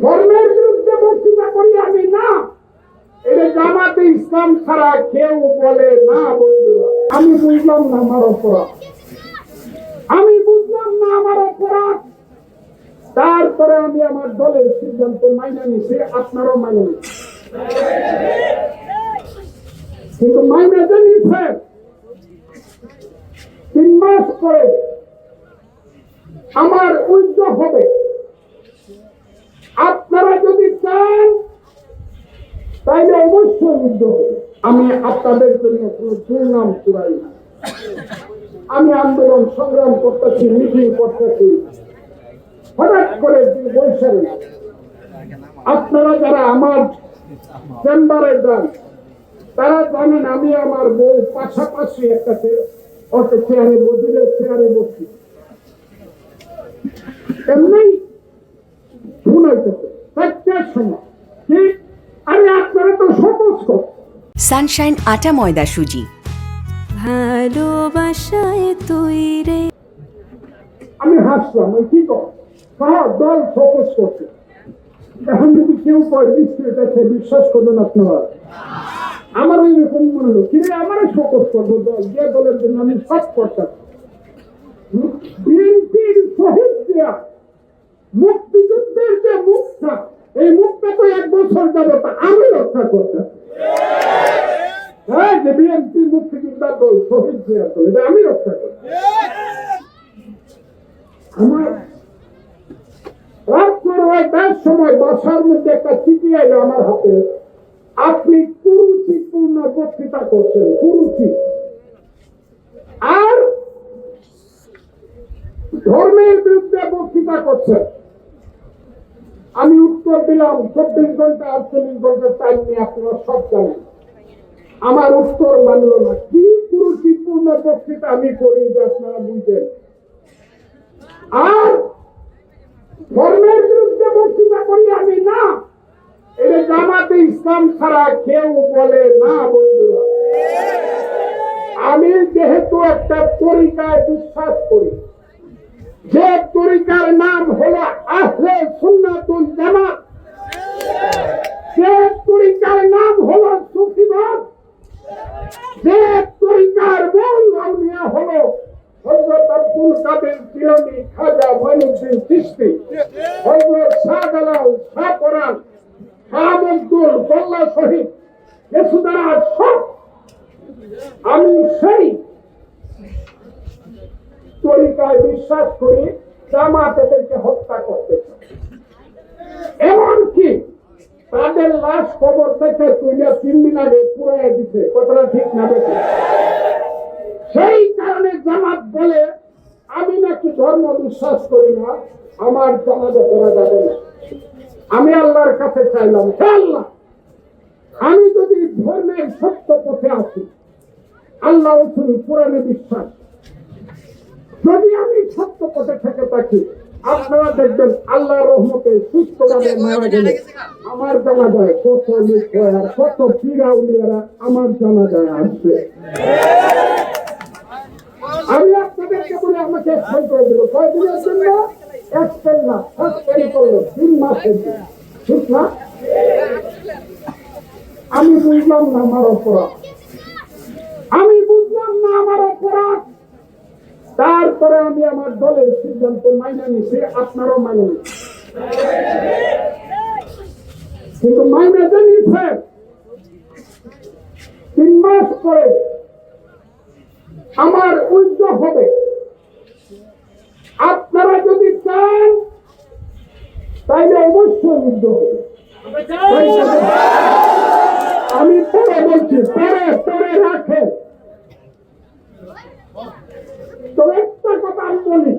ধর্মের বিরুদ্ধে বক্তৃতা করি আমি না, এটা জামাতে ইসলাম ছাড়া কেউ বলে না। বন্ধুরা, আমি বুঝলাম না আমার অপরাধ, আমি বুঝলাম না আমার অপরাধ, তারপরে আমি আমার দলের সিদ্ধান্ত মাইনে নিছি, আপনারও মাইনে নিচ্ছি। কিন্তু মাইনে যে নিচ্ছে 3 মাস পরে আমার উদ্যোগ হবে। আপনারা যদি চান তাইলে অবশ্যই উদ্যোগ হবে। আমি আপনাদের জন্য কোনো দুর্নাম চুরাই না। আমি আন্দোলন সংগ্রাম করতেছি, মিটিং করতেছি, হঠাৎ করে বৈশাখে আপনারা যারা আমার চেম্বারে যান তারা জানেন আমি আমার বউ পাশাপাশি একটা চেয়ারে বসিলের চেয়ারে বসি, এমনি শুনাইতেছে 4টার সময়। ঠিক, আরে আপনারা তো সহজ কর। সানশাইন আটা ময়দা সুজি, ভালোবাসায় তৈরি। আমি হাসলাম, ওই কি কর দল ফোকাস করছে। এখন যদি কেউ কয় এটা বিশ্বাস করবেন আপনারা? আমার ওই রকম মনে হলো কি আমারও ফোকাস করবো দল, যে দলের জন্য আমি সব করতাম। বিএনপির শহীদ জিয়া মুক্তিযুদ্ধের যে মুখটা, এই মুখটা তো 1 বছর যাবত আমি রক্ষা করতাম। হ্যাঁ, যে বিএনপি মুক্তিযোদ্ধার দল, শহীদ জিয়ার দল, এটা আমি রক্ষা করতাম। আমার রাত্রের 1টার সময় বাসার মধ্যে একটা চিঠি এলো আমার হাতে, আপনি কুরুচিপূর্ণ বক্তৃতা করছেন, কুরুচি আর ধর্মের বিরুদ্ধে বক্তৃতা করছেন। আমি উত্তর দিলাম 24 ঘন্টা 48 ঘন্টা টাইম নিয়ে, আপনারা সব জানেন। আমার উত্তর মানল না। কি কুরুচিপূর্ণ বক্তৃতা আমি করি যে আপনারা বুঝেন। আর ধর্মের বিরুদ্ধে বক্তৃতা করি আমি না, এটা জামাতে ইসলাম ছাড়া কেউ বলে না। বন্ধুরা, আমি যেহেতু একটা তরিকায় বিশ্বাস করি, যে তরিকার নাম হলো আহলে সুন্নাতুল জামাত, যে তরিকার নাম হলো সুফিবাদ, যে তরিকার মূল আউলিয়া হলো হযরত আব্দুল কাদের জিলানী, খাজা মঈনুদ্দিন চিশতি, হযরত শাহজালাল, শাহ পরাণ, শাহ আব্দুল গোল্লা শহীদ, এসুদারা সব, আমি সেই তরিকায় বিশ্বাস করি। জামাত এদেরকে হত্যা করতে চায়, এমনকি তাদের লাশ কবর থেকে তুলে 3 দিন আগে পুড়াইয়া দিতে। কথাটা ঠিক না বেশি? সেই কারণে জামাত বলে আমি নাকি ধর্ম বিশ্বাস করি না, আমার জানাজা করা যাবে না। আমি আল্লাহর কাছে চাইলাম, হে আল্লাহ, আমি যদি ধর্মের সত্য পথে আছি, আল্লাহ রসুল কোরআনে বিশ্বাস, যদি আমি সত্য পথে থেকে থাকি, আপনারা দেখবেন আল্লাহর রহমতে সুস্থভাবে মারা গেলে আমার জানাজায় কত লোক হয়, আর কত পীরাউলিয়ারা আমার জানাজায় আসবে। আমি আপনাদেরকে বলে আমাকে সই করে দিল, কয়দিনের জন্য? 1 পেন না, 1 পেন করলো 3 মাসের জন্য। ঠিক না? আমি বুঝলাম না আমার অপরাধ, আমি বুঝলাম না আমার অপরাধ, তারপরে আমি আমার দলের সিদ্ধান্ত মাইনে নিছি, আপনারও মাইনে নিচ্ছি। কিন্তু মাইনে যে নিচ্ছে 3 মাস পরে আমার উদ্যোগ হবে। আপনারা যদি চান তাইলে অবশ্যই উদ্যোগ হবে। আমি পরে বলছি, পরে রাখে। তো একটা কথা আমি বলি,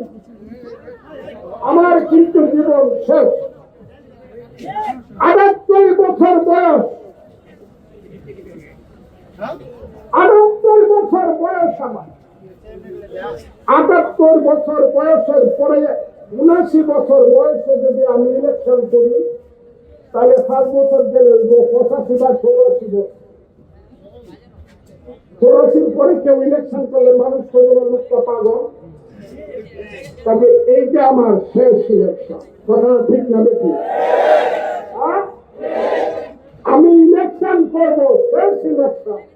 আমার কিন্তু জীবন শেষ। 78 বছর বয়স, 78 বছর বয়স আমার। 78 বছর বয়সের পরে 79 বছর বয়সে যদি আমি ইলেকশন করি, তাহলে 5 বছর গেলে 85 বা 84 বছর। 84 পরে কেউ ইলেকশন করলে মানুষ করবে লোকটা পাগল। তবে এই যে আমার শেষ ইলেকশন, কথাটা ঠিক না বেশি? করবো সেলফ সিলেকশন।